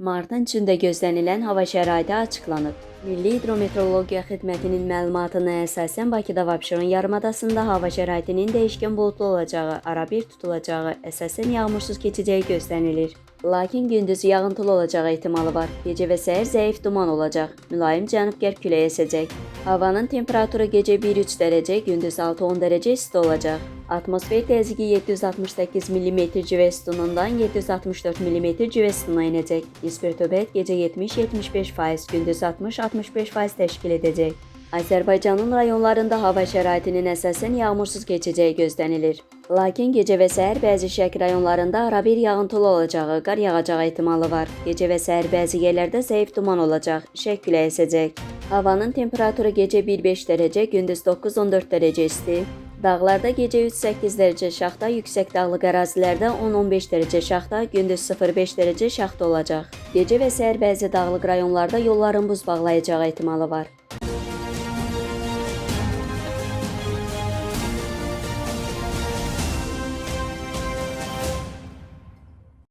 Martın içində gözlənilən hava şəraiti açıqlanıb. Milli Hidrometeorologiya Xidmətinin məlumatına əsasən Bakıda və Abşeron yarımadasında hava şəraitinin dəyişkən buludlu olacağı, arabir tutulacağı, əsasən yağmursuz keçəcəyi gözlənilir. Lakin gündüz yağıntılı olacağı ehtimalı var. Gecə və səhər zəif duman olacaq. Mülayim cənub-qərb küləyi əsəcək. Havanın temperaturu gecə 1-3 dərəcə, gündüz 6-10 dərəcə isti olacaq. Atmosfer təzyiqi 768 mm civə sütunundan 764 mm civə sütununa enəcək. Nisbi rütubət gecə 70-75%, gündüz 60-65% təşkil edəcək. Azərbaycanın rayonlarında hava şəraitinin əsasən yağmursuz keçəcəyi gözlənilir. Lakin gecə və səhər bəzi şərq rayonlarında arabir yağıntılı olacağı, qar yağacağı ehtimalı var. Gecə və səhər bəzi yerlərdə zəif duman olacaq, şərq küləyi əsəcək. Havanın temperaturu gecə 1-5 dərəcə, gündüz 9-14 dərəcə isti. Dağlarda gecə 3-8 dərəcə şaxta, yüksək dağlıq ərazilərdə 10-15 dərəcə şaxta, gündüz 0-5 dərəcə şaxta olacaq. Gecə və səhər bəzi dağlıq rayonlarda yolların buz bağlayacağı ehtimalı var.